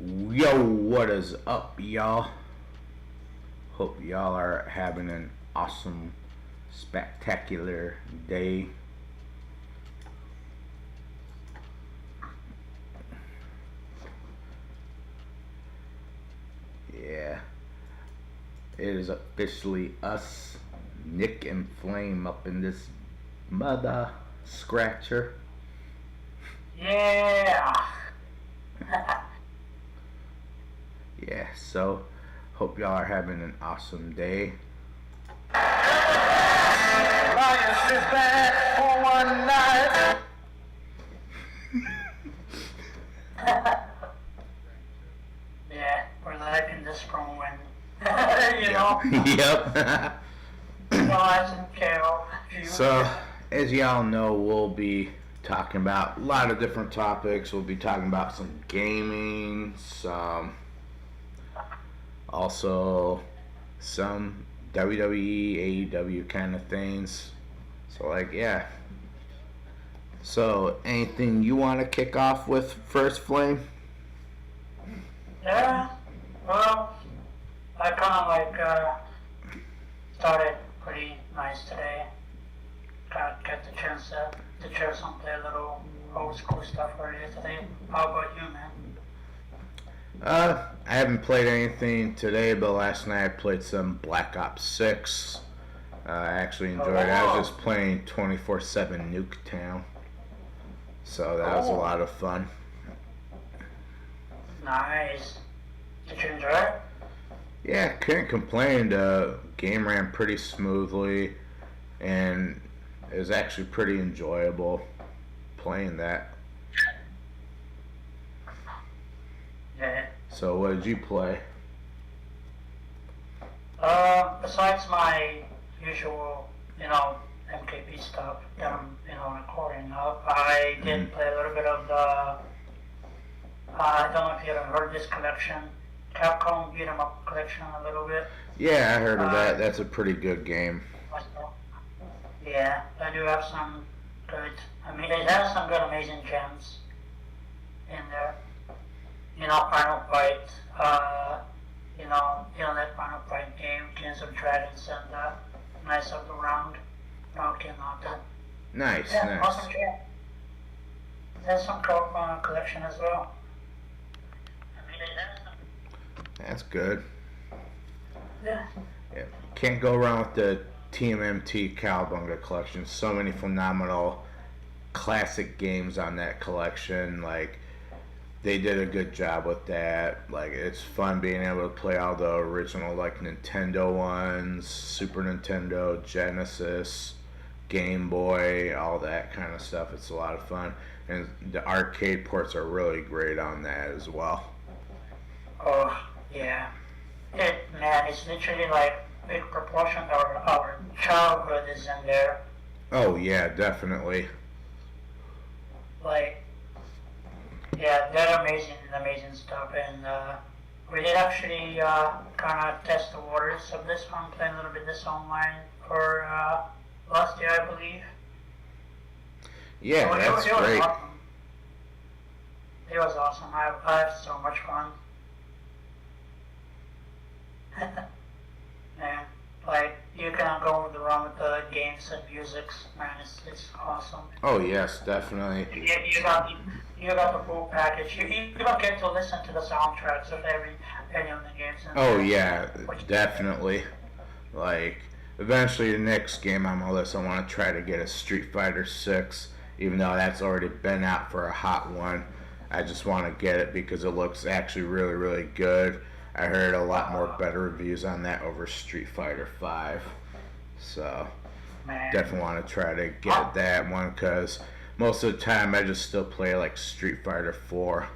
Yo, what is up, y'all? Hope y'all are having an awesome, spectacular day. Yeah, it is officially us, Nik and Flame, up in this mother scratcher. Yeah. Yeah, so hope y'all are having an awesome day. Lions is back for one night. Yeah, we're liking this from when, you know. Yep. Lions and kale. So, as y'all know, we'll be talking about a lot of different topics. We'll be talking about some gaming, also some WWE, AEW kind of things. So, yeah. So, anything you want to kick off with first, Flame? Yeah, well, I kind of started pretty nice today. Got the chance to share some play a little old school stuff earlier today. How about you, man? I haven't played anything today, but last night I played some Black Ops 6. I actually enjoyed it. I was just playing 24/7 Nuketown. So that was a lot of fun. Nice. Did you enjoy it? Yeah, couldn't complain. The game ran pretty smoothly, and it was actually pretty enjoyable playing that. Yeah. So what did you play? Besides my usual, MKB stuff that I'm, recording up, I did play a little bit of the, I don't know if you ever heard of this collection, Capcom Beat 'em Up collection a little bit. Yeah, I heard of that. That's a pretty good game. Yeah, I do have some good, it has some good amazing gems in there. Final Fight, that Final Fight game, Kings of Dragons, and Knights of the Round. Nice, yeah, nice. Awesome game. There's some co-op collection as well. That's good. Yeah. Yeah. Can't go wrong with the TMNT Cowabunga collection. So many phenomenal classic games on that collection. Like, they did a good job with that. Like, it's fun being able to play all the original, like, Nintendo ones, Super Nintendo, Genesis, Game Boy, all that kind of stuff. It's a lot of fun. And the arcade ports are really great on that as well. Oh, yeah. It's literally like a big proportion of our childhood is in there. Oh, yeah, definitely. Like, yeah, they're amazing stuff, and we did actually kind of test the waters of this one, playing a little bit this online for last year, I believe. Yeah, that's great. Awesome. It was awesome. I had so much fun. Man, like, you can't go wrong with the games and musics, man. It's awesome. Oh, yes, definitely. You got the full package. You don't get to listen to the soundtracks of any of the games. Oh, yeah, definitely. Like, eventually the next game on my list, I want to try to get a Street Fighter 6, even though that's already been out for a hot one. I just want to get it because it looks actually really, really good. I heard a lot more better reviews on that over Street Fighter 5. So, definitely want to try to get that one because most of the time I just still play like Street Fighter 4.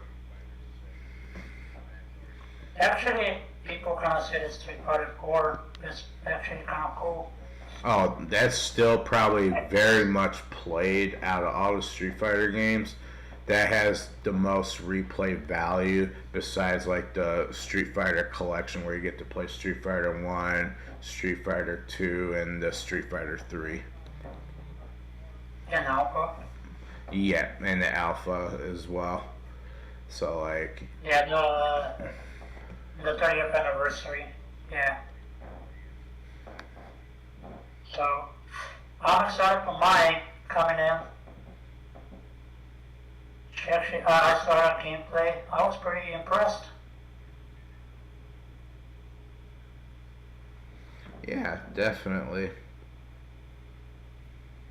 Actually, people kind of say that Street Fighter 4 is actually kind of cool. Oh, that's still probably very much played out of all the Street Fighter games. That has the most replay value besides like the Street Fighter collection where you get to play Street Fighter 1, Street Fighter 2, and the Street Fighter 3. And Alpha? Yeah, and the Alpha as well. So like. Yeah, the 30th anniversary. Yeah. So I'm excited for mine coming in. Actually, I saw gameplay. I was pretty impressed. Yeah, definitely.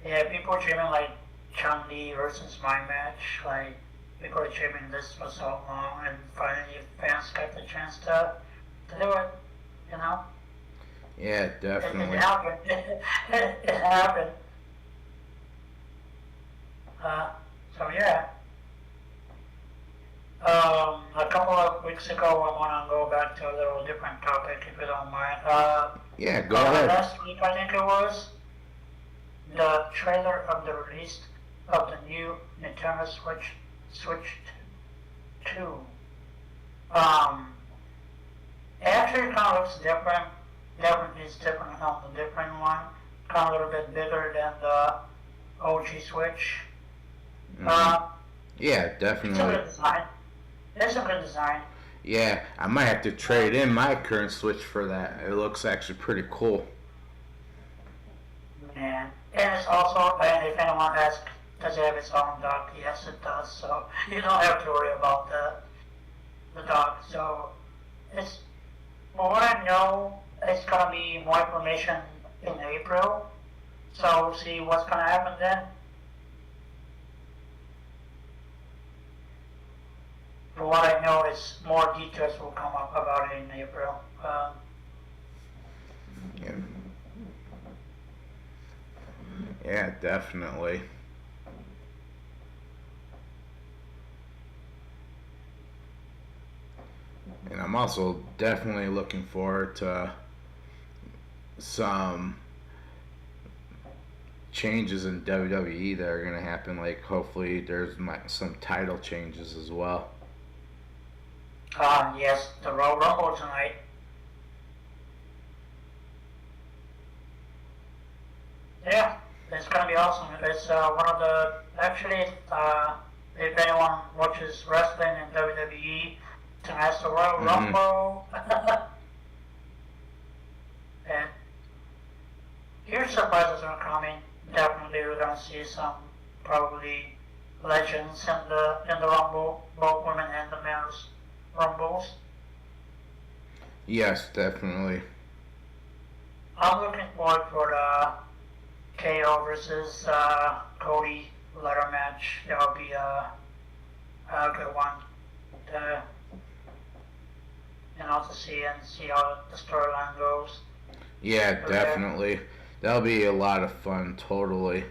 Yeah, people are dreaming like Chun-Li versus my match. Like, people are dreaming this for so long, and finally fans got the chance to do it. You know? Yeah, definitely. It happened. It happened. So yeah. A couple of weeks ago, I want to go back to a little different topic, if you don't mind. Yeah, go ahead. Last week, I think it was, the trailer of the release of the new Nintendo Switch 2. It actually kind of looks different. Definitely it's different on the different one. Kind of a little bit bigger than the OG Switch. Yeah, It's a definitely. good design. It's a good design. Yeah, I might have to trade in my current Switch for that. It looks actually pretty cool. Yeah. And it's also, and if anyone asks, does it have its own dock? Yes, it does. So you don't have to worry about the dock. So it's, from what I know, it's gonna be more information in April. So we'll see what's gonna happen then. From what I know, is more details will come up about it in April. Yeah. Yeah, definitely. And I'm also definitely looking forward to some changes in WWE that are going to happen. Like, hopefully, there's some title changes as well. Yes, the Royal Rumble tonight. Yeah, it's gonna be awesome. It's one of the, actually, if anyone watches wrestling in WWE, tonight's the Royal Rumble. And huge surprises are coming. Definitely, we're gonna see some probably legends in the Rumble, both women and the men's Rumbles. Yes, definitely. I'm looking forward for the KO versus Cody ladder match. That'll be a good one to, to see how the storyline goes. Yeah, definitely. That'll be a lot of fun, totally.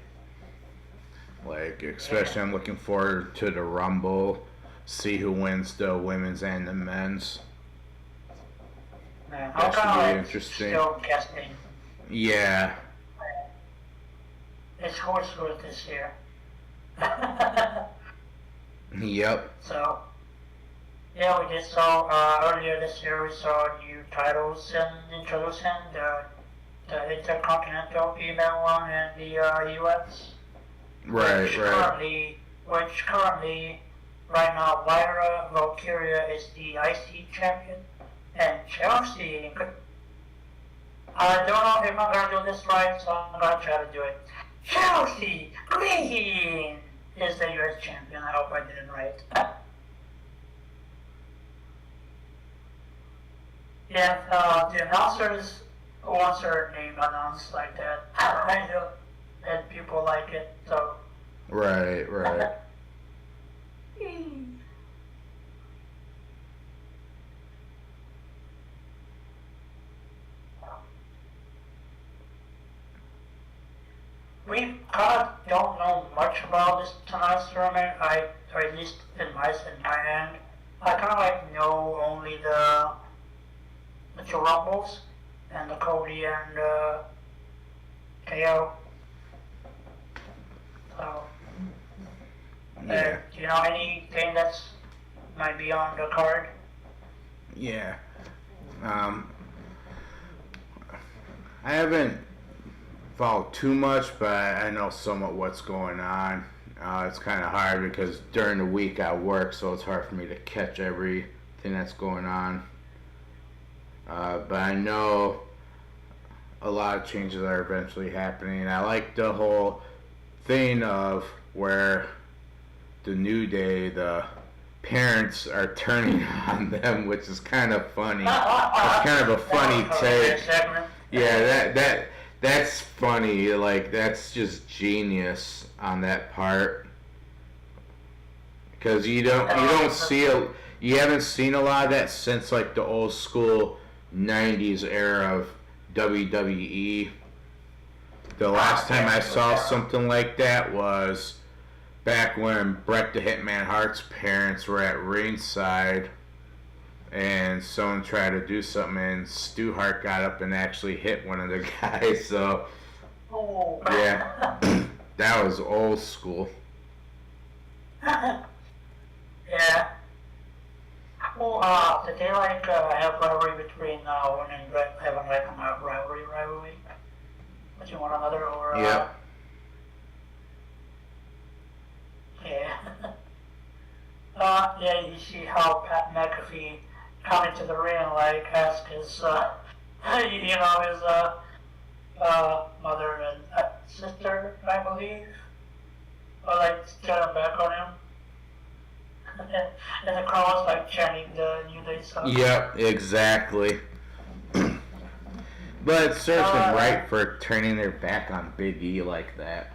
Like, especially I'm looking forward to the Rumble, see who wins the women's and the men's. Yeah, That should be like interesting. Still guessing. Yeah. It's horsewood this year. Yep. So, yeah, we just saw earlier this year we saw new titles and introducing the Intercontinental female one and the US. Right, Which currently, right now, Lyra Valkyria is the IC champion, and Chelsea. I don't know if I'm gonna do this right, so I'm gonna try to do it. Chelsea Green is the US champion. I hope I did it right. Yeah, the announcers wants her name announced like that. I know, and people like it, so. Right. We kind of don't know much about this tonight's tournament. Or at least in my end, I kind of like know only the two Rumbles and the Cody and KO. So, Yeah. do you know anything that's might be on the card? Yeah. I haven't followed too much, but I know somewhat what's going on. It's kind of hard because during the week I work, so it's hard for me to catch everything that's going on. But I know a lot of changes are eventually happening. I like the whole thing of where the New Day, the parents are turning on them, which is kind of funny. It's kind of a funny take. Yeah, that's funny. Like, that's just genius on that part. Because you haven't seen a lot of that since like the old school 90s era of WWE. The last time I saw something like that was back when Bret the Hitman Hart's parents were at ringside and someone tried to do something and Stu Hart got up and actually hit one of the guys. So, yeah, that was old school. Yeah. Well, did they like have rivalry between Owen and Bret, having like a rivalry between one another, or? Yeah. Yeah. Yeah, you see how Pat McAfee come into the ring, like, ask his, his mother and sister, I believe, or like turn back on him. And the crowd was like chanting the New Day stuff. Yep, exactly. But it serves them right for turning their back on Big E like that.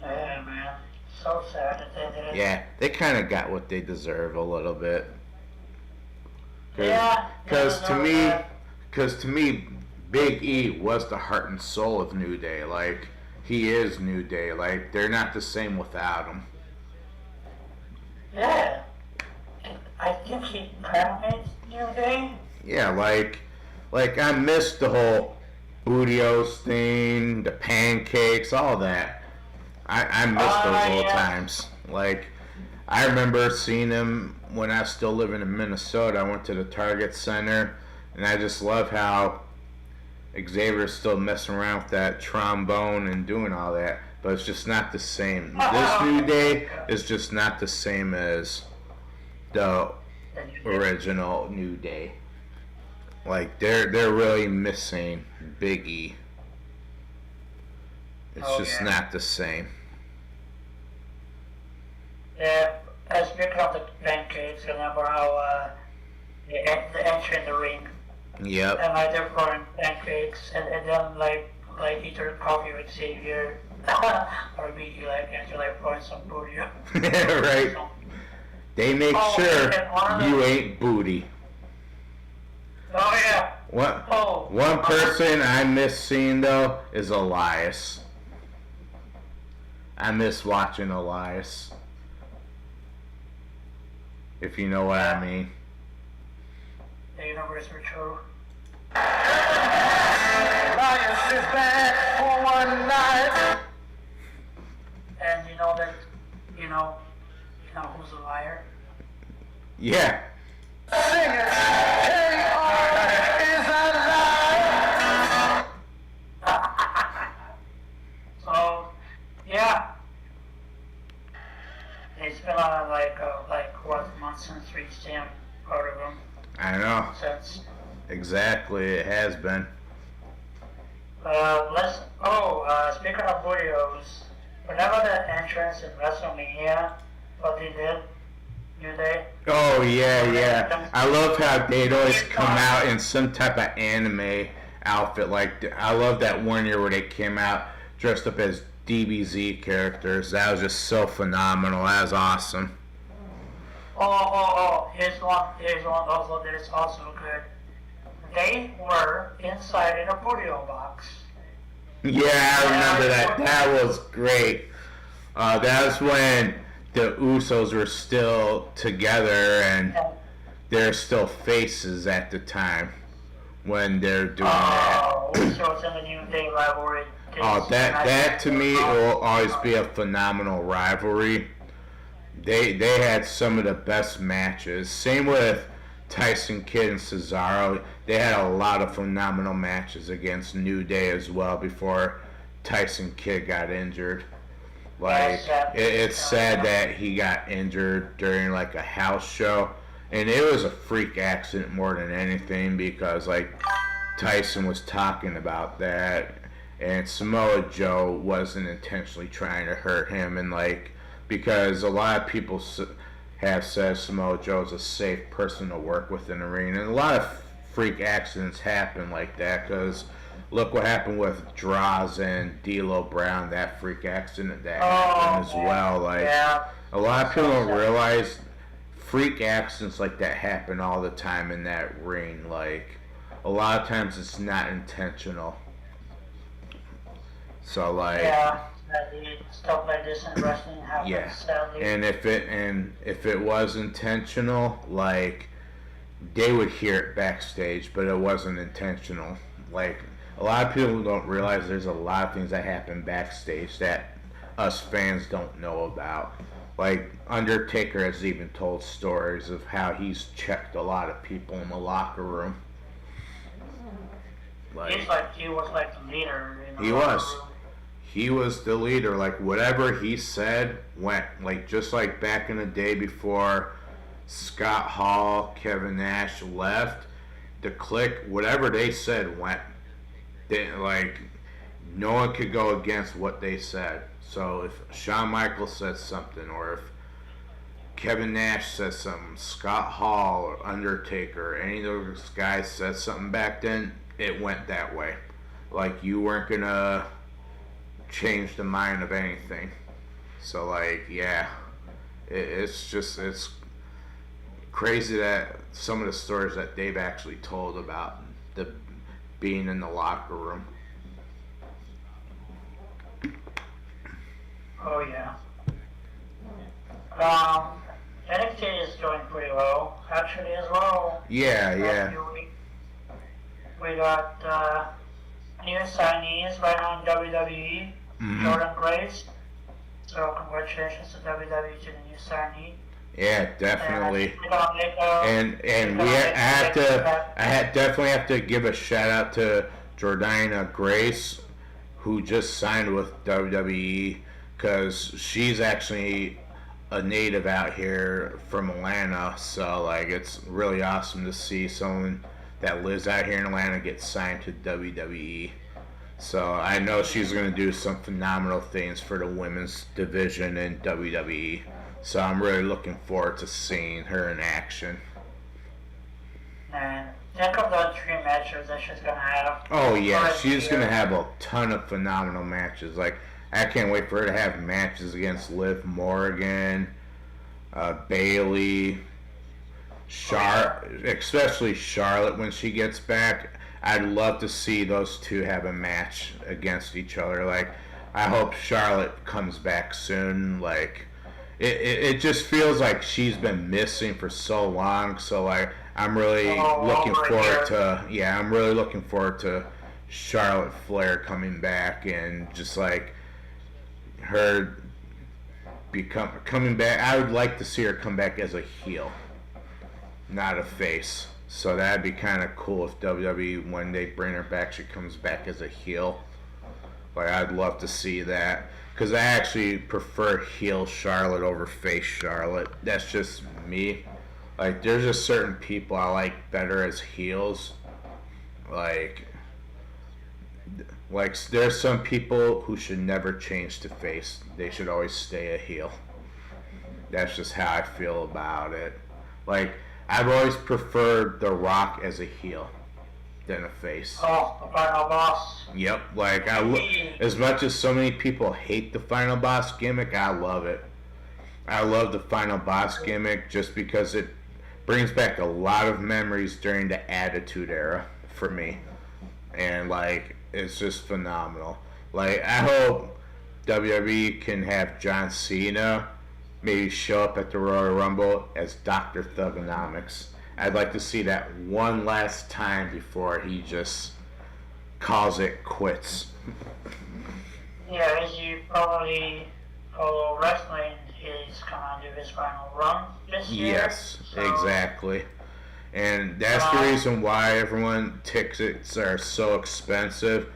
Yeah, man. So sad that they did it. Yeah, they kind of got what they deserve a little bit. Yeah. Because to me, Big E was the heart and soul of New Day. Like, he is New Day. Like, they're not the same without him. Yeah. I think he kind of made New Day. Yeah, like I missed the whole Bootios thing, the pancakes, all that. I missed those old times. Like, I remember seeing him when I was still living in Minnesota. I went to the Target Center, and I just love how Xavier's still messing around with that trombone and doing all that. But it's just not the same. This New Day is just not the same as the original New Day. Like, they're really missing Big E. It's just not the same. Yeah, speaking of the pancakes, remember how the entry in the ring. Yep. And like they're pouring pancakes, and then like either coffee with Xavier, or maybe like actually like pouring some booty. Right. They make sure you ain't booty. Oh yeah. One person I miss seeing though is Elias. I miss watching Elias. If you know what I mean. The universe are true. Elias is back for one night. And you know that, you know who's a liar? Yeah. Sing it. K.R. is alive. So, yeah. It's been on like what month since we stand part of them. I know. Since. Exactly, it has been. Speaking of videos, remember the entrance in WrestleMania? What they did? New Day? Oh, yeah. I love how they'd always come out in some type of anime outfit. Like, I love that one year where they came out dressed up as DBZ characters. That was just so phenomenal. That was awesome. Here's one also that is also good. They were inside in a video box. Yeah, I remember that. That was great. That was when the Usos were still together and they're still faces at the time when they're doing that. Usos and the New Day rivalry. That to me will always be a phenomenal rivalry. They had some of the best matches. Same with Tyson Kidd and Cesaro. They had a lot of phenomenal matches against New Day as well before Tyson Kidd got injured. Like, Yes, it's sad that he got injured during like a house show, and it was a freak accident more than anything because like Tyson was talking about that, and Samoa Joe wasn't intentionally trying to hurt him, and like because a lot of people have said Samoa Joe is a safe person to work with in the ring, and a lot of freak accidents happen like that because look what happened with Droz and D'Lo Brown, that freak accident that happened as well. Like a lot of people don't realize freak accidents like that happen all the time in that ring. Like a lot of times it's not intentional. So like stuff like this in wrestling happens. Sadly. And if it was intentional, like they would hear it backstage, but it wasn't intentional. Like a lot of people don't realize there's a lot of things that happen backstage that us fans don't know about. Like Undertaker has even told stories of how he's checked a lot of people in the locker room. He was like the leader. He was. He was the leader. Like whatever he said went. Like just like back in the day before Scott Hall, Kevin Nash left, the Clique, whatever they said went. Like no one could go against what they said. So if Shawn Michaels said something, or if Kevin Nash said something, Scott Hall or Undertaker, any of those guys said something back then, it went that way. Like you weren't gonna change the mind of anything. So like it's crazy that some of the stories that they've actually told about the being in the locker room. Oh yeah. NXT is doing pretty well, actually as well. Yeah. We got new signees right now in WWE. Jordan Grace. So congratulations to WWE to the new signee. Yeah, definitely. And I definitely have to give a shout out to Jordana Grace, who just signed with WWE, because she's actually a native out here from Atlanta. So like, it's really awesome to see someone that lives out here in Atlanta get signed to WWE. So I know she's going to do some phenomenal things for the women's division in WWE. So I'm really looking forward to seeing her in action. And think of the 3 matches that she's going to have. Oh yeah, she's going to have a ton of phenomenal matches. Like, I can't wait for her to have matches against Liv Morgan, Bayley, especially Charlotte when she gets back. I'd love to see those two have a match against each other. Like, I hope Charlotte comes back soon. Like, it just feels like she's been missing for so long. So like, I'm really looking forward to Charlotte Flair coming back, and just like her coming back. I would like to see her come back as a heel, not a face. So that'd be kind of cool if WWE, when they bring her back, she comes back as a heel. Like, I'd love to see that, because I actually prefer heel Charlotte over face Charlotte. That's just me. Like, there's just certain people I like better as heels. Like there's some people who should never change to face. They should always stay a heel. That's just how I feel about it. Like, I've always preferred The Rock as a heel than a face. Oh, the Final Boss. Yep. Like, as much as so many people hate the Final Boss gimmick, I love it. I love the Final Boss gimmick just because it brings back a lot of memories during the Attitude Era for me. And, like, it's just phenomenal. Like, I hope WWE can have John Cena maybe show up at the Royal Rumble as Dr. Thugonomics. I'd like to see that one last time before he just calls it quits. Yeah, as you probably follow wrestling, he's gonna do his final run this year. Yes, exactly. And that's the reason why everyone tickets are so expensive.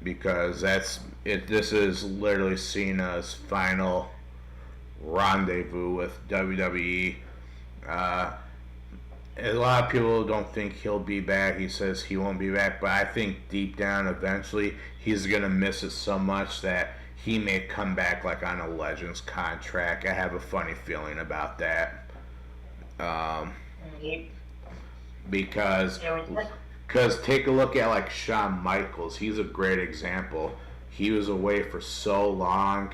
because this is literally Cena's final rendezvous with WWE. A lot of people don't think he'll be back. He says he won't be back, but I think deep down eventually he's going to miss it so much that he may come back like on a Legends contract. I have a funny feeling about that. Because take a look at like Shawn Michaels. He's a great example. He was away for so long.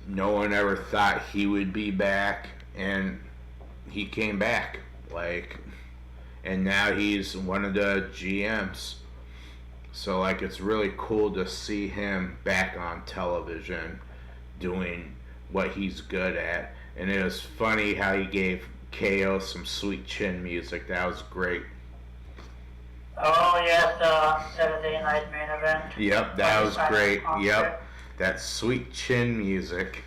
No one ever thought he would be back, and he came back. And now he's one of the GMs. So it's really cool to see him back on television doing what he's good at. And it was funny how he gave KO some Sweet Chin music. That was great. Oh, yes, the Saturday night main event. Yep, that was great. Yep, that Sweet Chin music.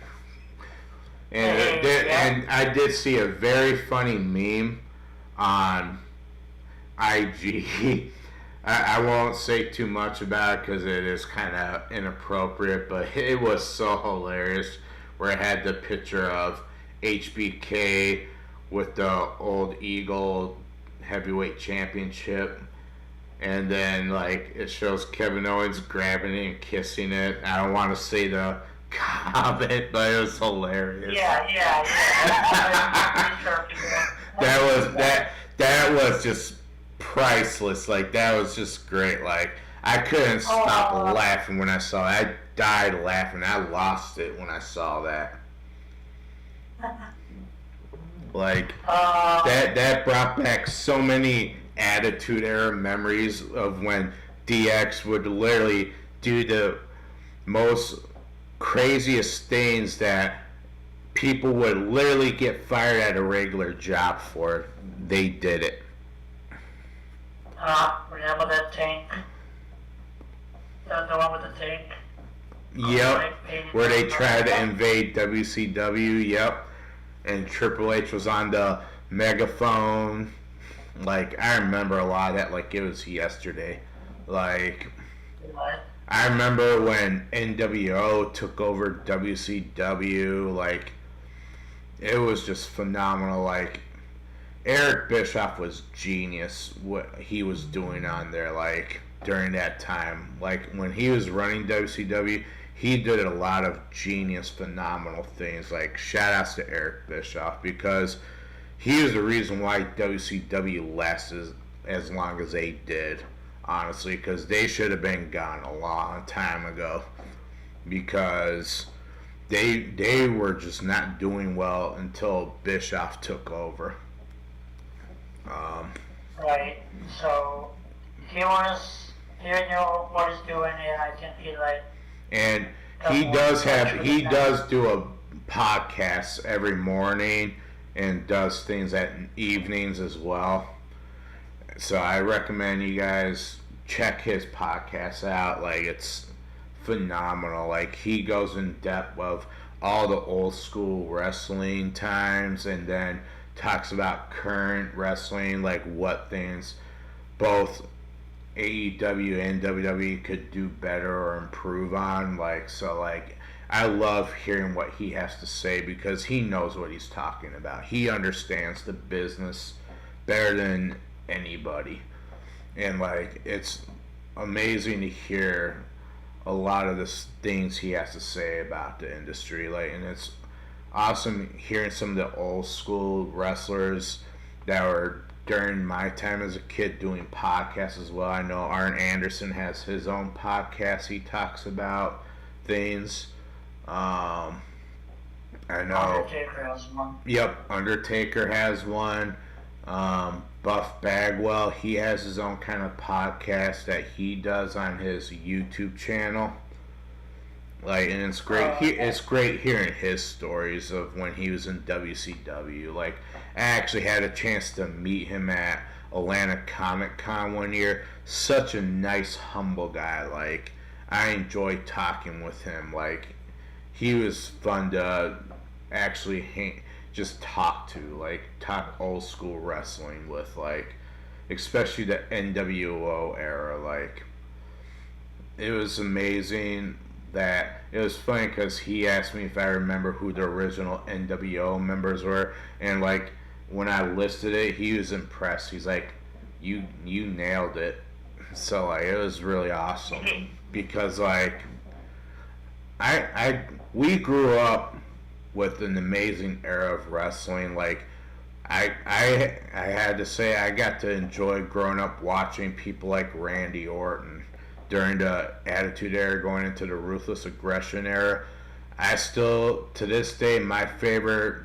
And I did see a very funny meme on IG. I won't say too much about it because it is kind of inappropriate, but it was so hilarious where it had the picture of HBK with the old Eagle heavyweight championship, and then it shows Kevin Owens grabbing it and kissing it. I don't want to say the comment, but it was hilarious. Yeah. That was just priceless. That was just great. I couldn't stop laughing when I saw it. I died laughing. I lost it when I saw that. That brought back so many Attitude Era memories of when DX would literally do the most craziest things that people would literally get fired at a regular job for. They did it. Remember that tank? The one with the tank? Yep. Where they tried to invade WCW. Yep. And Triple H was on the megaphone. I remember a lot of that it was yesterday. I remember when NWO took over WCW. It was just phenomenal. Eric Bischoff was genius what he was doing on there during that time. When he was running WCW, he did a lot of genius, phenomenal things. Shout outs to Eric Bischoff, because he was the reason why WCW lasted as long as they did, honestly, because they should have been gone a long time ago, because they were just not doing well until Bischoff took over. Right. So he knew what he's doing, and I think and he does do a podcast every morning and does things at evenings as well. So I recommend you guys check his podcast out. It's phenomenal. He goes in depth of all the old school wrestling times, and then talks about current wrestling, what things both AEW and WWE could do better or improve on. I love hearing what he has to say, because he knows what he's talking about. He understands the business better than anybody. And it's amazing to hear a lot of the things he has to say about the industry. And it's awesome hearing some of the old school wrestlers that were during my time as a kid doing podcasts as well. I know Arn Anderson has his own podcast. He talks about things. I know Undertaker has one. Yep, Undertaker has one. Buff Bagwell, he has his own kind of podcast that he does on his YouTube channel. And it's great. It's great hearing his stories of when he was in WCW. I actually had a chance to meet him at Atlanta Comic Con one year. Such a nice, humble guy. I enjoyed talking with him. He was fun to actually just talk to. Talk old school wrestling with. Especially the NWO era. it was amazing that it was funny because he asked me if I remember who the original NWO members were, and like when I listed it, he was impressed. He's like, "You nailed it." So like it was really awesome because like we grew up with an amazing era of wrestling. Like I had to say I got to enjoy growing up watching people like Randy Orton during the Attitude Era going into the Ruthless Aggression Era. I still, to this day, my favorite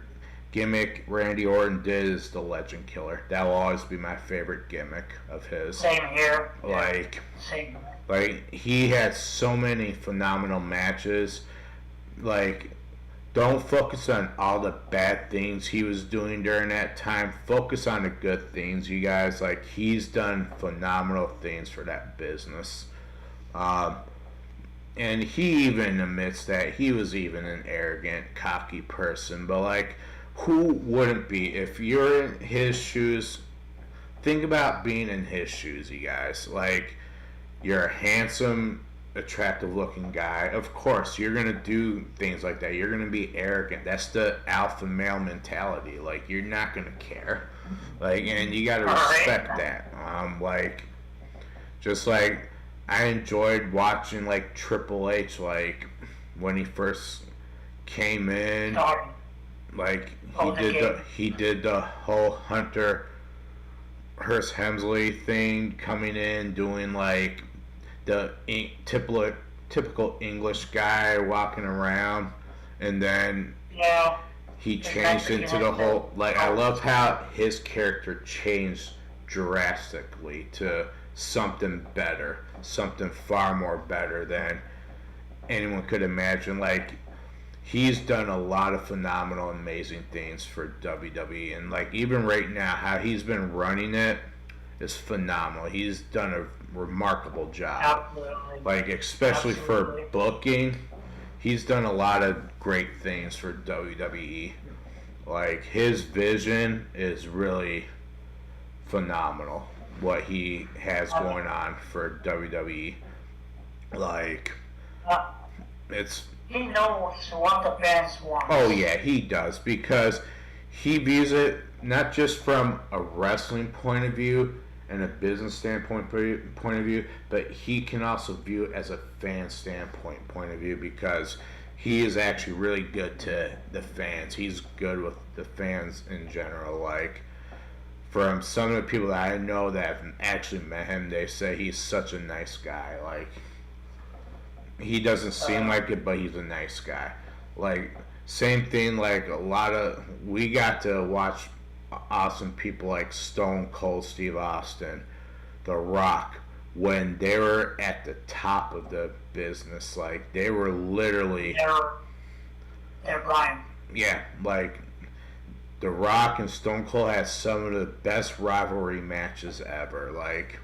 gimmick Randy Orton did is the Legend Killer. That will always be my favorite gimmick of his. Same here. Like, Same. like he had so many phenomenal matches. Like, don't focus on all the bad things he was doing during that time. Focus on the good things, you guys. Like, he's done phenomenal things for that business. And he even admits that he was even an arrogant, cocky person. But, like, who wouldn't be? If you're in his shoes, think about being in his shoes, you guys. Like, you're a handsome, attractive looking guy. Of course, you're going to do things like that. You're going to be arrogant. That's the alpha male mentality. Like, you're not going to care. Like, and you got to respect that. Like, just like, I enjoyed watching like Triple H, like when he first came in, like he did the whole Hunter Hearst Helmsley thing, coming in doing like the typical English guy walking around, and then he changed into the whole, like, I love how his character changed drastically to something better, something far more better than anyone could imagine. Like, he's done a lot of phenomenal, amazing things for WWE, and like even right now, how he's been running it is phenomenal. He's done a remarkable job. Absolutely. Like, especially for booking, he's done a lot of great things for WWE. Like, his vision is really phenomenal, what he has going on for WWE. Like, it's... He knows what the fans want. Oh yeah, he does, because he views it not just from a wrestling point of view and a business standpoint point of view, but he can also view it as a fan standpoint point of view, because he is actually really good to the fans. He's good with the fans in general. Like, from some of the people that I know that have actually met him, they say he's such a nice guy. Like, he doesn't seem like it, but he's a nice guy. Like, same thing, like, we got to watch awesome people like Stone Cold Steve Austin, The Rock, when they were at the top of the business. Like, they were literally... They're Brian. Yeah, like, The Rock and Stone Cold had some of the best rivalry matches ever. Like,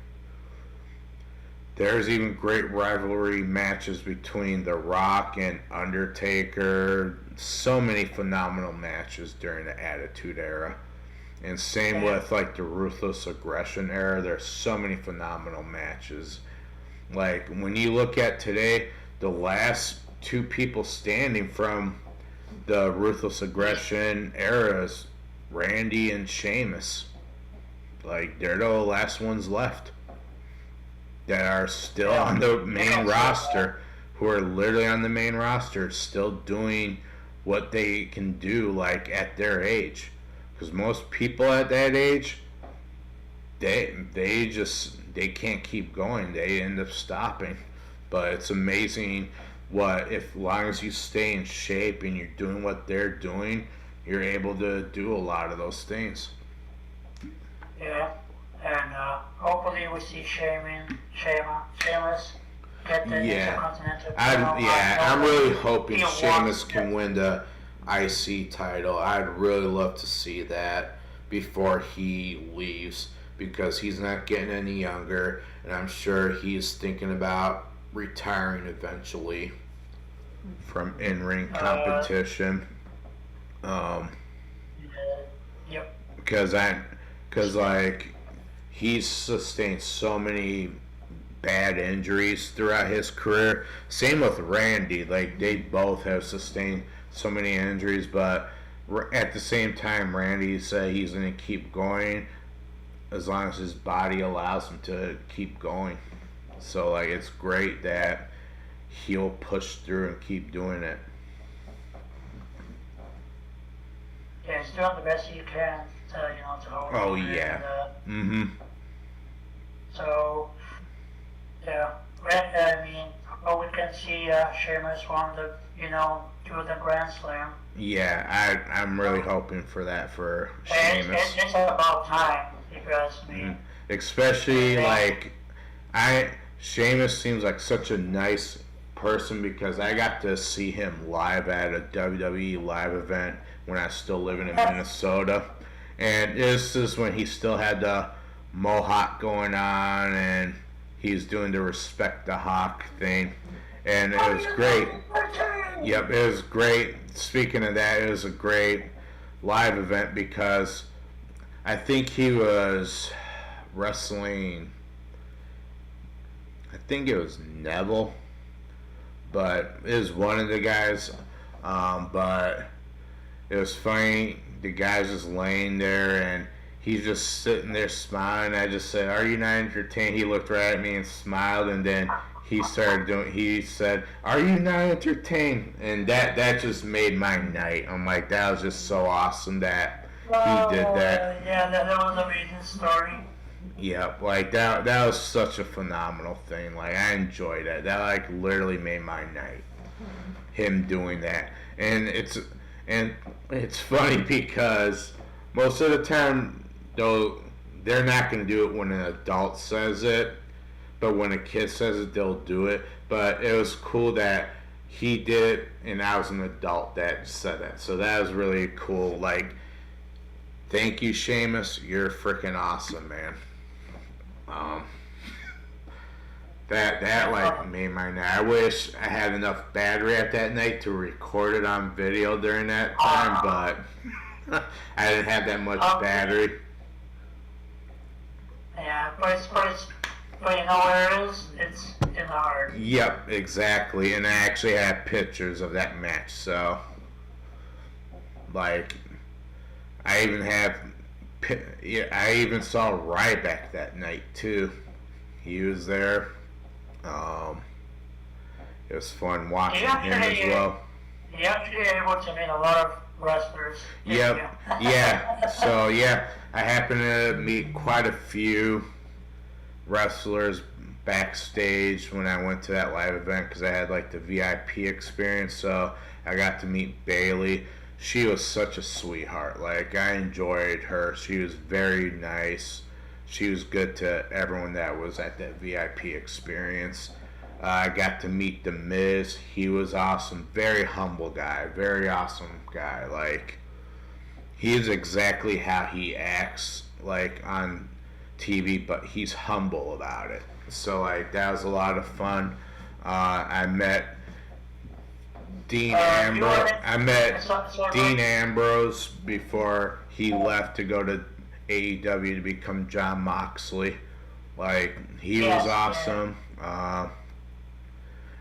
there's even great rivalry matches between The Rock and Undertaker. So many phenomenal matches during the Attitude Era. And same with like the Ruthless Aggression Era. There's so many phenomenal matches. Like, when you look at today, the last two people standing from the Ruthless Aggression Era is Randy and Sheamus. Like, they're the last ones left that are still on the main roster, who are literally on the main roster, still doing what they can do, like, at their age. Because most people at that age, they can't keep going. They end up stopping. But it's amazing what, if long as you stay in shape and you're doing what they're doing, you're able to do a lot of those things. Yeah, and hopefully we see Sheamus get the Intercontinental title. I'm really hoping Sheamus can win the IC title. I'd really love to see that before he leaves, because he's not getting any younger, and I'm sure he's thinking about retiring eventually from in-ring competition. Yep. Because like, he's sustained so many bad injuries throughout his career. Same with Randy. Like, they both have sustained so many injuries, but at the same time, Randy said he's going to keep going as long as his body allows him to keep going. So, like, it's great that he'll push through and keep doing it. Yeah, he's doing the best he can to, to hold Oh, on. yeah. So, yeah, but we can see Sheamus won the, do the Grand Slam. Yeah, I'm really hoping for that for And Sheamus. it's about time, if you ask me. Especially, like, Sheamus seems like such a nice person because I got to see him live at a WWE live event when I was still living in Minnesota. And this is when he still had the mohawk going on and he's doing the Respect the Hawk thing. And it was great. Yep, it was great. Speaking of that, it was a great live event because I think he was wrestling, I think it was Neville, but it was one of the guys. But it was funny. The guy's just laying there and he's just sitting there smiling. I just said, "Are you not entertained?" He looked right at me and smiled, and then he said, "Are you not entertained?" And that just made my night. I'm like, that was just so awesome that he did that. Yeah, that was an amazing story. Yep, like that was such a phenomenal thing. Like, I enjoyed it. That like literally made my night. Him doing that. And it's funny because most of the time though they're not gonna do it when an adult says it, but when a kid says it they'll do it. But it was cool that he did it and I was an adult that said that. So that was really cool. Like, thank you, Sheamus. You're freaking awesome, man. That like made my night. I wish I had enough battery at that night to record it on video during that time, but I didn't have that much battery. Yeah, but you know where it is? It's in the heart. Yep, exactly. And I actually have pictures of that match, so like I even saw Ryback that night too. He was there. It was fun watching him as well. You're actually able to meet a lot of wrestlers. Yep. Yeah. So yeah, I happened to meet quite a few wrestlers backstage when I went to that live event because I had like the VIP experience. So I got to meet Bailey. She was such a sweetheart. Like, I enjoyed her. She was very nice. She was good to everyone that was at that VIP experience. I got to meet The Miz. He was awesome. Very humble guy. Very awesome guy. Like, he is exactly how he acts, like, on TV, but he's humble about it. So, like, that was a lot of fun. I met Dean Ambrose before he left to go to AEW to become Jon Moxley. Like, he was awesome.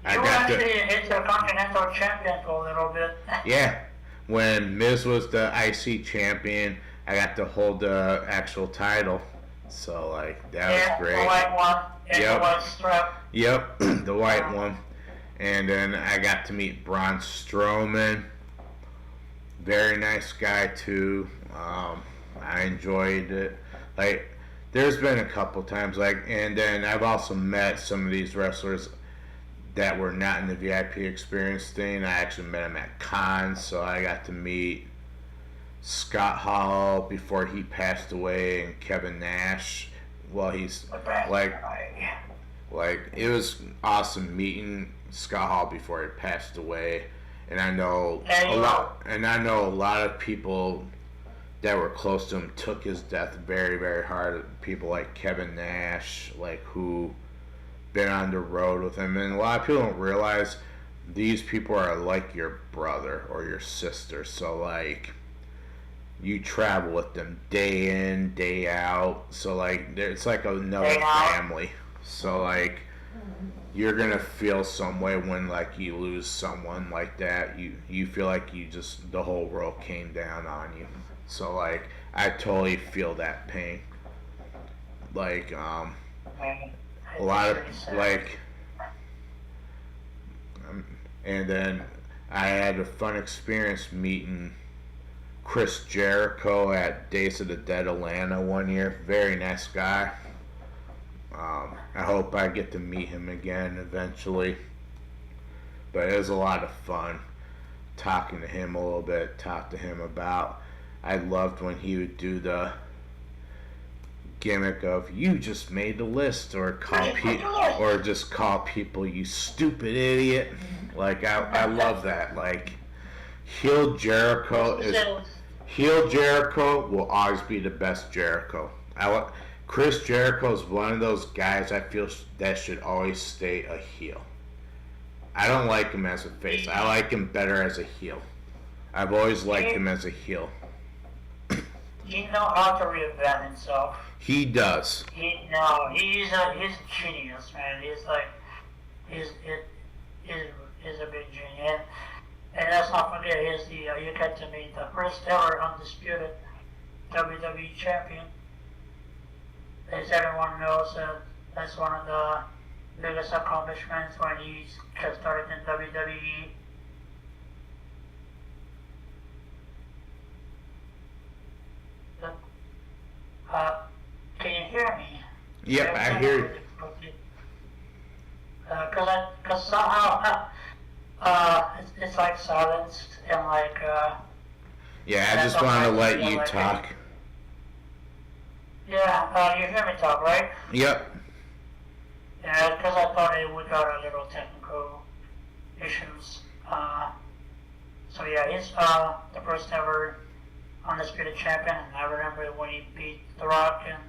I got to hit the Continental Champion for a little bit. Yeah, when Miz was the IC champion, I got to hold the actual title. So, like, that was great. The white one and the white strap. Yep, the white one. And then I got to meet Braun Strowman. Very nice guy too. I enjoyed it. Like, there's been a couple times, like, and then I've also met some of these wrestlers that were not in the VIP experience thing. I actually met them at cons, so I got to meet Scott Hall before he passed away, and Kevin Nash. Well, he's like it was awesome meeting Scott Hall before he passed away, and I know a lot of people that were close to him took his death very, very hard. People like Kevin Nash, like, who been on the road with him, and a lot of people don't realize these people are like your brother or your sister. So, like, you travel with them day in, day out. So, like, it's like another family. So, like, you're gonna feel some way when like you lose someone like that. You feel like you just the whole world came down on you. So like I totally feel that pain. Like a lot of like, and then I had a fun experience meeting Chris Jericho at Days of the Dead Atlanta one year. Very nice guy. I hope I get to meet him again eventually. But it was a lot of fun talking to him a little bit, talk to him about. I loved when he would do the gimmick of you just made the list, or just call people you stupid idiot. Like I love that. Like heel Jericho will always be the best Jericho. Chris Jericho is one of those guys I feel that should always stay a heel. I don't like him as a face. I like him better as a heel. I've always liked him as a heel. He knows how to reinvent himself. He does. He's genius, man. He's a big genius. And let's not forget, you get to meet the first ever undisputed WWE champion. As everyone knows, that's one of the biggest accomplishments when he just started in WWE. Can you hear me? Yep, I hear you. Because somehow it's like silenced and like. Yeah, I just want to let you talk. Yeah, you hear me talk, right? Yep. Yeah, because I thought we got a little technical issues. So yeah, he's the first ever undisputed champion, and I remember when he beat The Rock and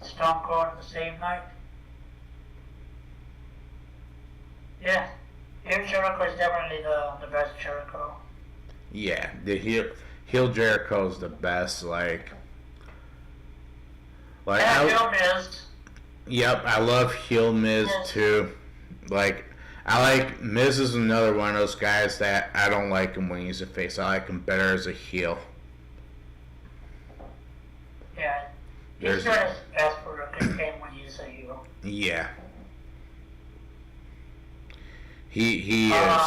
Stone Cold the same night. Yeah, heel Jericho is definitely the best Jericho. Yeah, the heel Jericho is the best. Like and heel Miz. Yep, I love heel Miz too. Like I like Miz is another one of those guys that I don't like him when he's a face. I like him better as a heel. Yeah, he's got his best for a good game when he's a heel. Yeah. He is.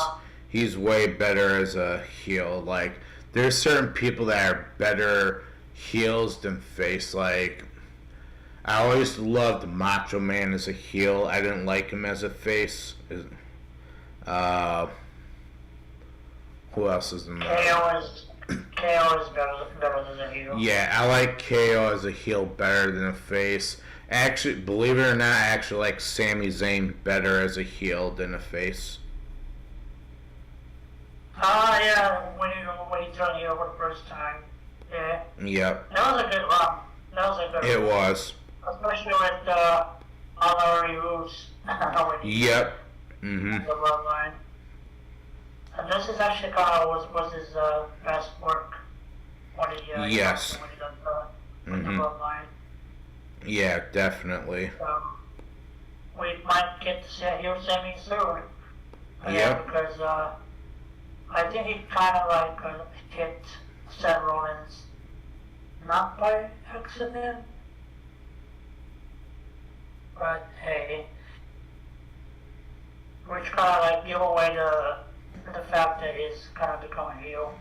He's way better as a heel. Like there's certain people that are better heels than face. Like I always loved Macho Man as a heel. I didn't like him as a face. Who else is in there? KO is better than a heel. Yeah, I like KO as a heel better than a face. Actually, believe it or not, I actually like Sami Zayn better as a heel than a face. Yeah, when he turned heel for the first time. Yeah. Yep. That was a good run. It was. Especially with honorary moves. Yep. Mm-hmm. The bloodline. And this is actually kind of was his best work when he yes. When he done the bloodline. Yeah, definitely. We might get to hear Sami soon. Yep. Because I think he kind of like hit Seth Rollins not by accident. But hey, which kind of like give away the fact that he's kind of become a heel.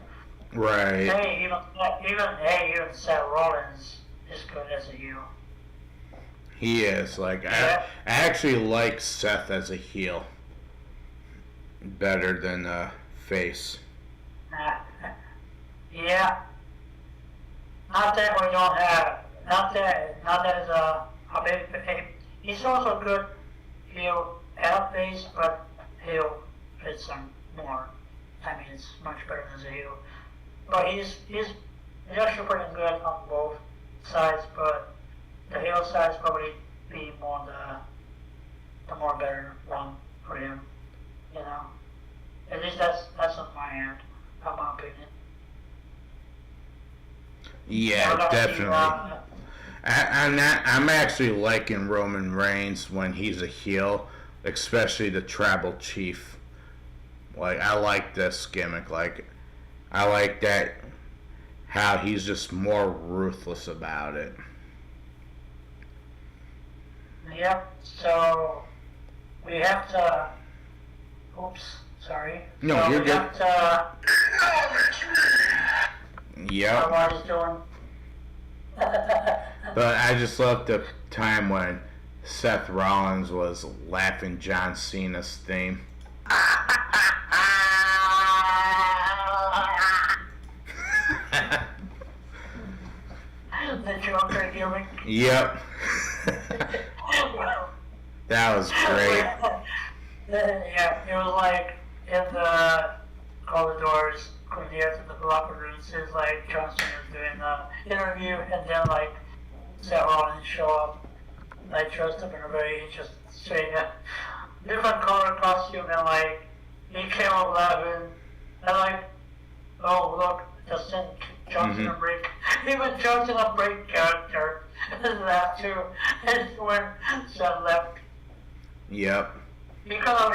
Right. Hey, even Seth Rollins is good as a heel. He is. Like I actually like Seth as a heel better than a face. Yeah. Not that we don't have. Not that is a big. He's also good heel and face, but heel fits him more. I mean, it's much better as a heel. But he's actually pretty good on both sides, but the heel side's probably be more the more better one for him. You know. At least that's on my end, in my opinion. Yeah, definitely. I'm actually liking Roman Reigns when he's a heel. especially the tribal chief. Like, I like this gimmick. Like, I like that how he's just more ruthless about it. Yep, so we have to. Oops, sorry. No, so you're we good. Have to, Yep. what he's doing. But I just love the time when Seth Rollins was laughing John Cena's theme. The Joker gimmick. Yep. That was great. Yeah, it was like in the corridors, compared to the locker rooms, it's like Johnson is doing the interview, and then like Seth Rollins show up, like dressed up in a very just straight up different color costume, and like he came up laughing, and like, oh look, Justin Johnson a break, even Johnson a break character, and laughed too, and when Seth left. Yep. He got a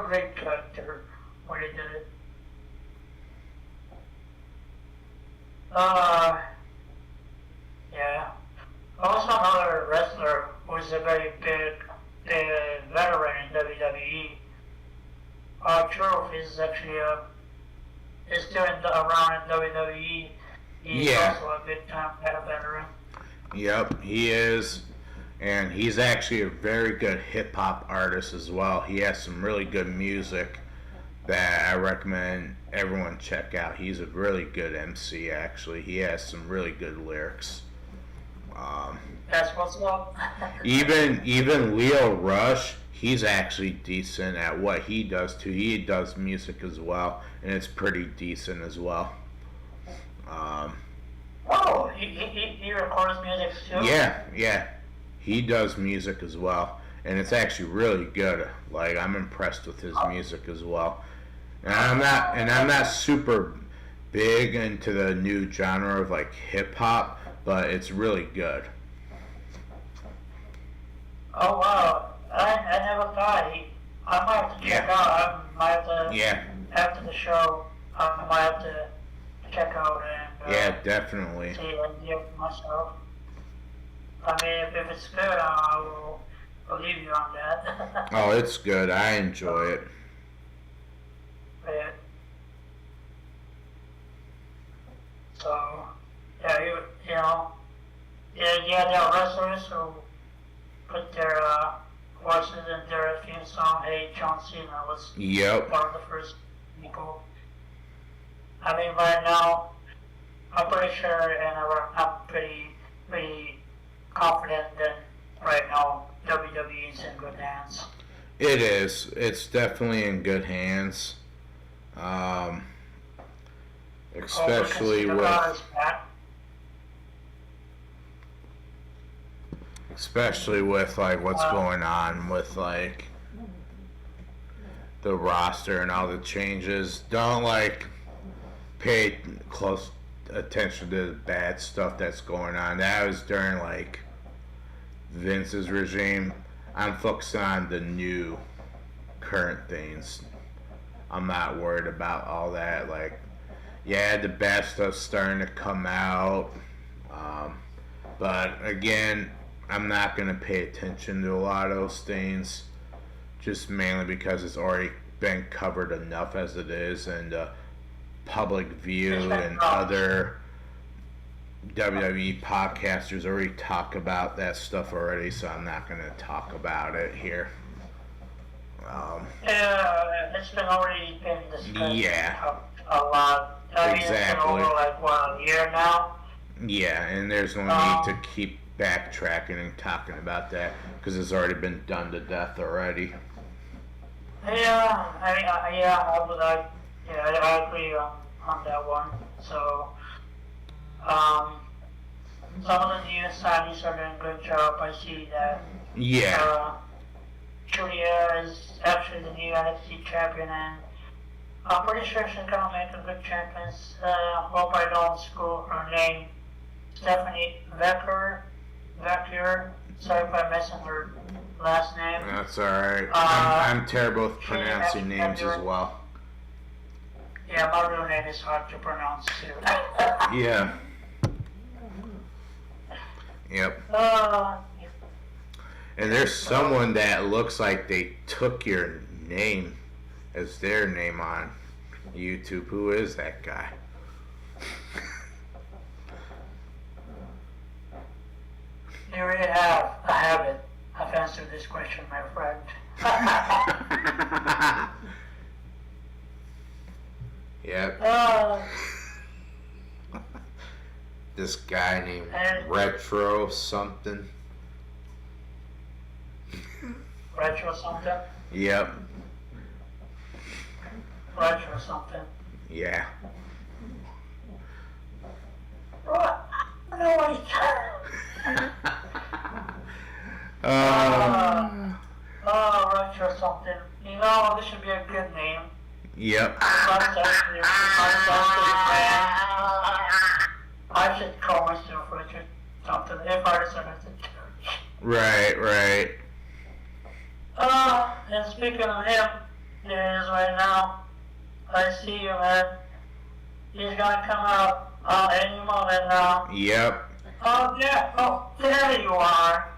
great character when he did it. Yeah. Also another wrestler who's a very big veteran in WWE. Truth is actually is still around in WWE. He's also a big time veteran. Yep, he is. And he's actually a very good hip-hop artist as well. He has some really good music that I recommend everyone check out. He's a really good MC, actually. He has some really good lyrics. That's what's up. Even Leo Rush, he's actually decent at what he does, too. He does music as well, and it's pretty decent as well. Oh, he records music too? Yeah. He does music as well, and it's actually really good. Like, I'm impressed with his music as well. And I'm not super big into the new genre of like hip hop, but it's really good. Oh wow, I never thought I might have to check out. I might have to after the show. I might have to check out and definitely see and hear for myself. I mean, if it's good, I will believe you on that. Oh, it's good. I enjoy it. Yeah. So, yeah, you know, there are wrestlers who put their voices in their theme song. Hey, John Cena was part of the first people. I mean, right now, I'm pretty sure, and I'm pretty confident that right now WWE is in good hands. It is. It's definitely in good hands. Especially with like what's going on with like the roster and all the changes. Don't like pay close attention to the bad stuff that's going on. That was during like Vince's regime. I'm focusing on the new current things. I'm not worried about all that. Like, yeah, the bad stuff's starting to come out. But again, I'm not going to pay attention to a lot of those things. Just mainly because it's already been covered enough as it is. And Public View and other WWE podcasters already talk about that stuff already, so I'm not going to talk about it here. It's already been discussed a lot. Exactly. It's been over like, what, a year now? Yeah, and there's no need to keep backtracking and talking about that, because it's already been done to death already. I agree on that one. So, some of the new signings are doing a good job. I see that. Julia is actually the new NXT champion, and I'm pretty sure she's gonna make a good champion. Hope I don't screw her name. Stephanie Vecchio. Sorry if I'm messing her last name. That's alright. I'm terrible with pronouncing names as well. Yeah, my real name is hard to pronounce too. Yeah. Yep. And there's someone that looks like they took your name as their name on YouTube. Who is that guy? You really have a habit of answering this question, my friend. Yep. This guy named Retro something. Retro something? Yep. Retro something. Yeah. No, I retro something. You know, this should be a good name. Yep. I should call myself Richard something if I decided to church. Right. And speaking of him, there he is right now. I see you, man. He's gonna come out any moment now. Yep. Oh, yeah. Oh, there you are.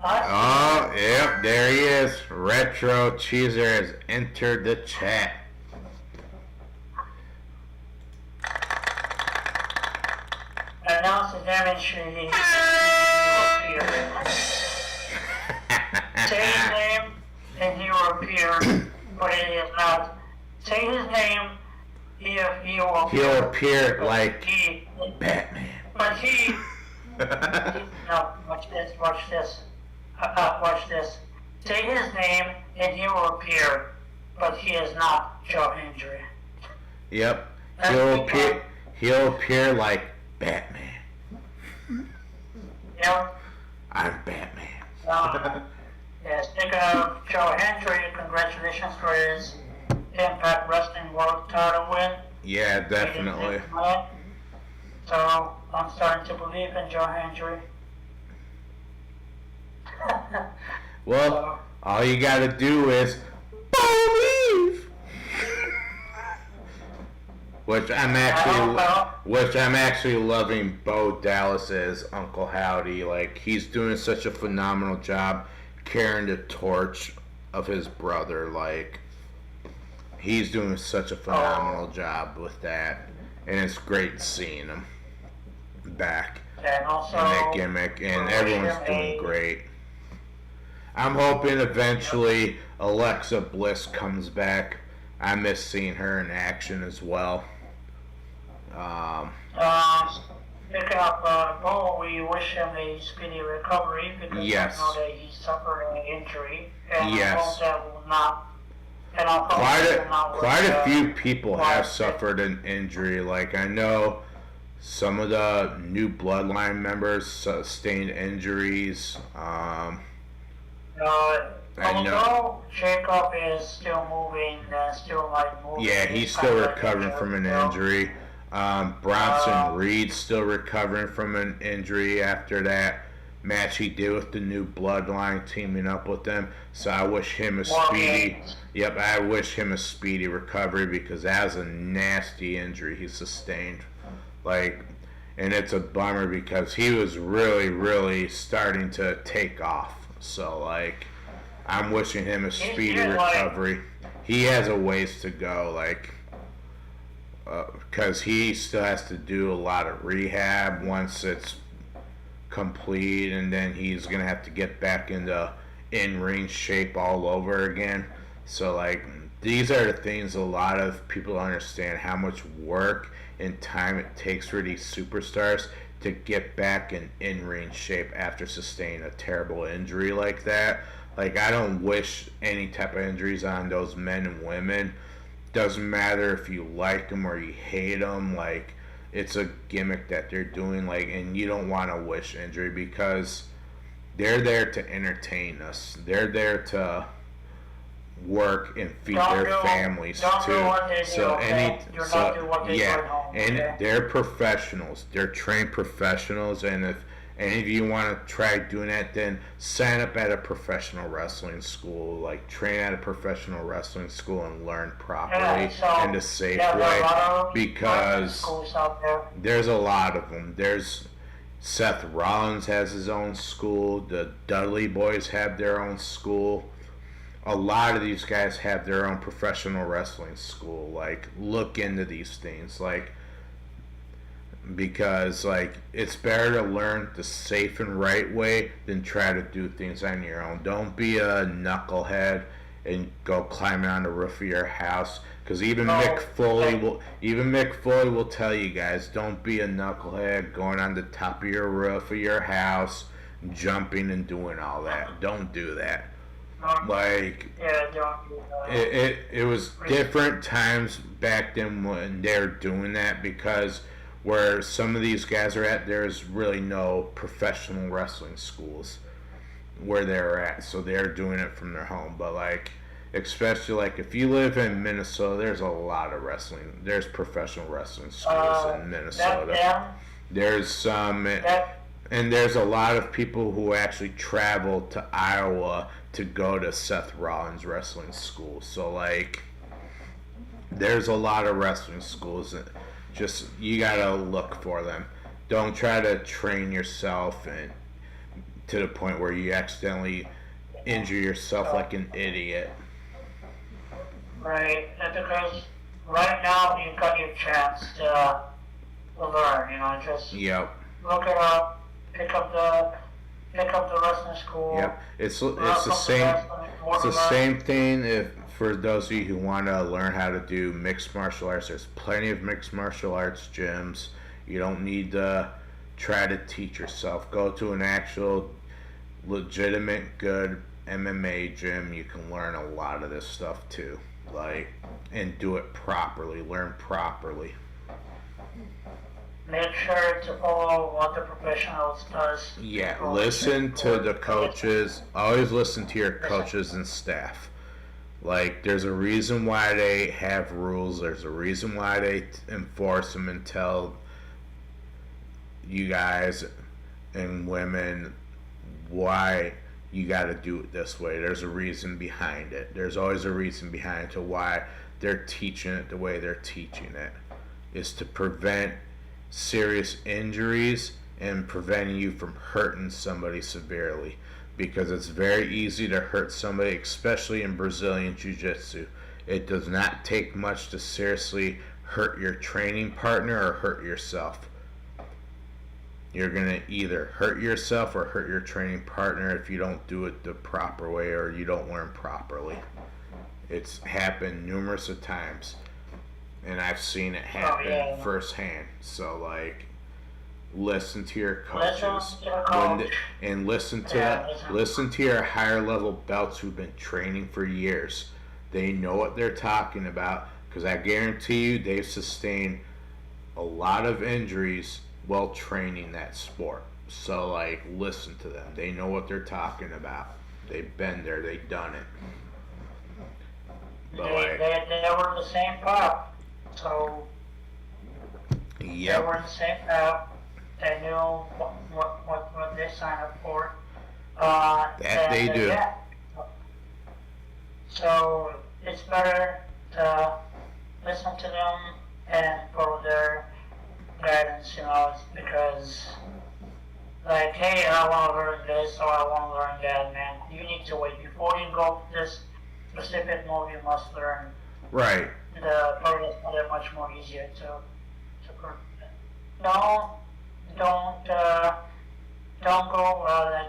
Oh, yep, there he is. Retro Cheeser has entered the chat. Announce the demonstration. Say his name and he will appear, but it is not. Say his name, he will appear. He'll appear like Batman. But he no, watch this. Watch this. Say his name and he will appear, but he is not Joe Hendry. Yep. He'll appear like Batman. Yep. I'm Batman. Yeah, speaking of Joe Hendry, congratulations for his Impact Wrestling World title win. Yeah, definitely. So I'm starting to believe in Joe Hendry. Well, all you gotta do is believe. Which I'm actually loving Bo Dallas as Uncle Howdy. Like, he's doing such a phenomenal job carrying the torch of his brother. Like, he's doing such a phenomenal job with that, and it's great seeing him back And also, in that gimmick, and everyone's doing great. I'm hoping eventually Alexa Bliss comes back. I miss seeing her in action as well. Speaking of Bo, we wish him a speedy recovery because Yes. we know that he suffered an injury, and Yes. I hope that will not. And I hope Quite that will not a work, few people have suffered an injury. Like, I know some of the new Bloodline members sustained injuries. I know. Although Jacob is still moving, moving. Yeah, he's still recovering from an injury. Bronson Reed's still recovering from an injury after that match he did with the new Bloodline, teaming up with them. So I wish him a speedy. Yep, I wish him a speedy recovery because that was a nasty injury he sustained. Like, and it's a bummer because he was really, really starting to take off. So, like, I'm wishing him a speedy recovery. He has a ways to go, like, because he still has to do a lot of rehab once it's complete, and then he's going to have to get back into in-ring shape all over again. So, like, these are the things a lot of people understand, how much work and time it takes for these superstars to get back in in-ring shape after sustaining a terrible injury like that. Like, I don't wish any type of injuries on those men and women. Doesn't matter if you like them or you hate them. Like, it's a gimmick that they're doing. Like, and you don't want to wish injury because they're there to entertain us. They're there to work and feed their families too. They're professionals. They're trained professionals, and And if you want to try doing that, then sign up at a professional wrestling school, like train at a professional wrestling school and learn properly and a safe way, because there's a lot of them. There's Seth Rollins has his own school. The Dudley Boys have their own school. A lot of these guys have their own professional wrestling school. Like, look into these things, like, because like it's better to learn the safe and right way than try to do things on your own. Don't be a knucklehead and go climbing on the roof of your house, because even Mick Foley will tell you guys, don't be a knucklehead going on the top of your roof of your house, jumping and doing all that. Don't do that. Like, it was different times back then when they were doing that, because where some of these guys are at, there's really no professional wrestling schools where they're at, so they're doing it from their home. But like, especially like if you live in Minnesota, there's a lot of wrestling. There's professional wrestling schools in Minnesota. There's some, and there's a lot of people who actually travel to Iowa to go to Seth Rollins wrestling school. So like, there's a lot of wrestling schools. Just, you gotta look for them. Don't try to train yourself and to the point where you accidentally injure yourself like an idiot. Right, and because right now you've got your chance to learn. Just look it up, pick up the wrestling school. Yep, it's the same. It's the same thing if. For those of you who want to learn how to do mixed martial arts, there's plenty of mixed martial arts gyms. You don't need to try to teach yourself. Go to an actual, legitimate, good MMA gym. You can learn a lot of this stuff too. Like, and do it properly. Learn properly. Make sure to follow what the professionals does. Yeah, listen to the coaches. Always listen to your coaches and staff. Like, there's a reason why they have rules. There's a reason why they enforce them and tell you guys and women why you got to do it this way. There's a reason behind it. There's always a reason behind it to why they're teaching it the way they're teaching it. It's to prevent serious injuries and preventing you from hurting somebody severely. Because it's very easy to hurt somebody, especially in Brazilian Jiu-Jitsu. It does not take much to seriously hurt your training partner or hurt yourself. You're going to either hurt yourself or hurt your training partner if you don't do it the proper way or you don't learn properly. It's happened numerous of times, and I've seen it happen firsthand. So, like, listen to your coaches and listen to your higher level belts who've been training for years. They know what they're talking about, because I guarantee you they've sustained a lot of injuries while training that sport. So like, listen to them. They know what they're talking about. They've been there, they've done it. But they were the same pop, so they were in the same pop. They knew what they signed up for. They do. Yeah. So it's better to listen to them and follow their guidance, because, like, hey, I want to learn this or I want to learn that, man. You need to wait. Before you go to this specific move, you must learn. Right. The progress is much more easier to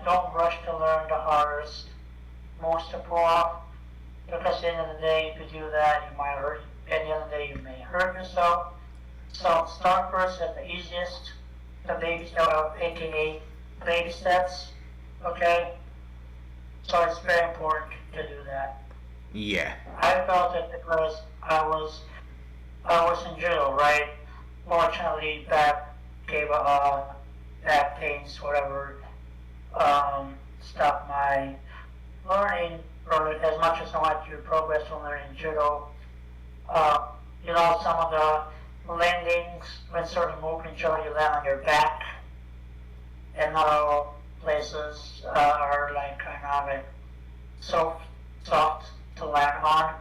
don't rush to learn the hardest moves to pull off, because at the end of the day, if you do that, you might hurt. At the end of the day, you may hurt yourself. So start first at the easiest, the baby step, aka baby steps. Okay. So it's very important to do that. Yeah. I felt it because I was in jail, right? Fortunately, back pains, whatever, stopped my learning, or as much as I wanted to progress on learning judo. Some of the landings, when certain movements show you land on your back, and not all places are like kind of like so soft to land on.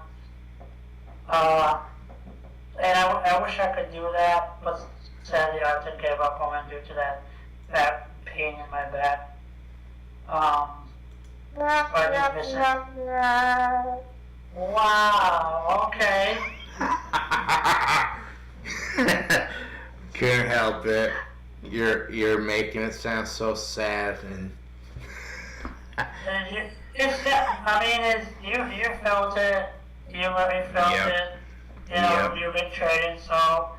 And I wish I could do that, but sadly I had to give up on it due to that back pain in my back. But I miss it. Wow, okay. Couldn't help it. You're making it sound so sad and And you felt it. You really felt Yep. it. You know, Yep. you've been trading, so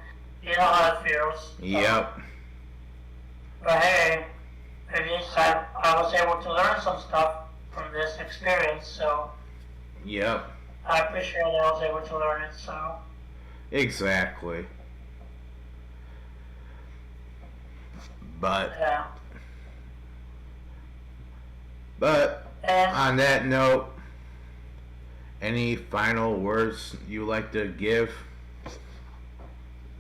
you know how it feels. Yep. But hey, at least I was able to learn some stuff from this experience, so Yep. I appreciate that I was able to learn it, so. Exactly. But Yeah. And on that note, any final words you like to give?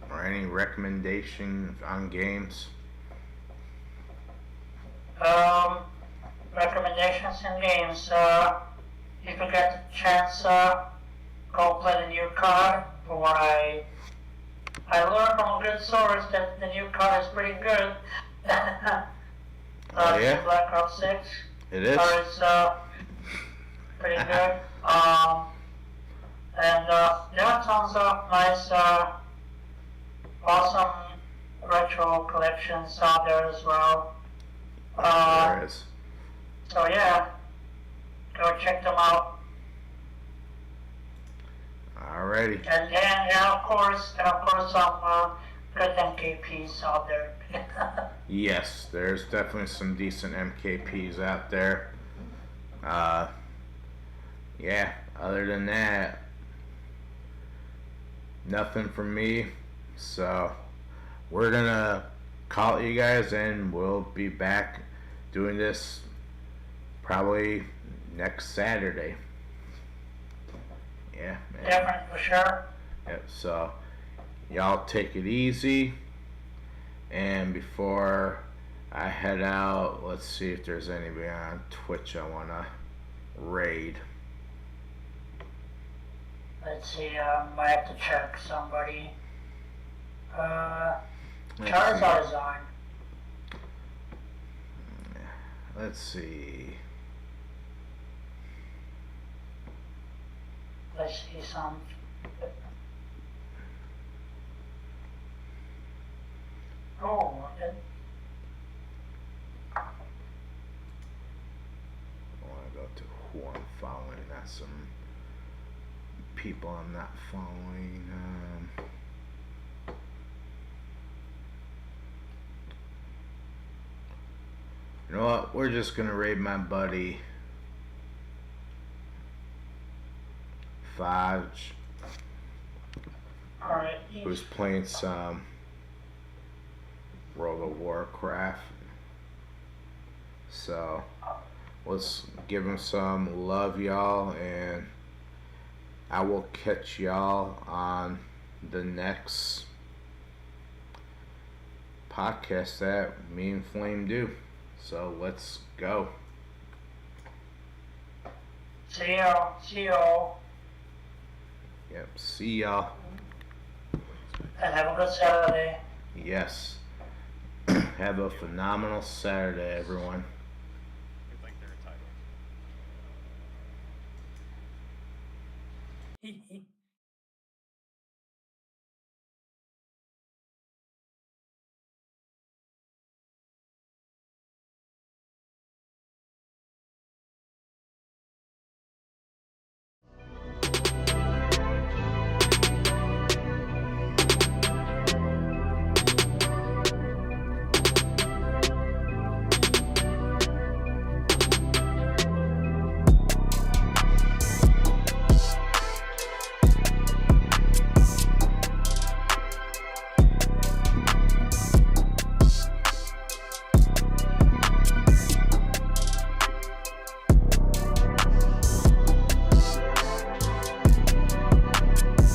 Or any recommendations on games? recommendations in games. If you get the chance, go play the new card. For what I learned from a good source that the new card is pretty good. Oh, yeah? Black Ops 6. It is? Card is pretty good. And there are tons of nice, awesome retro collections out there as well. There is. So yeah, go check them out. Alrighty. And of course some good MKPs out there. Yes, there's definitely some decent MKPs out there. Yeah, other than that, nothing from me. So we're gonna call you guys and we'll be back doing this probably next Saturday. Yeah, man. Definitely, for sure. Yep, so y'all take it easy. And before I head out, let's see if there's anybody on Twitch I wanna raid. Let's see, might have to check somebody. Let's Charizard see. is on. Let's see. Let's see some. Oh, I wanna go to who I'm following, not some people I'm not following. You know what? We're just gonna raid my buddy Fudge, alright. who's playing some World of Warcraft. So let's give him some love, y'all, and I will catch y'all on the next podcast that me and Flame do. So let's go. See y'all. Yep, see y'all. And have a good Saturday. Yes. Have a phenomenal Saturday, everyone.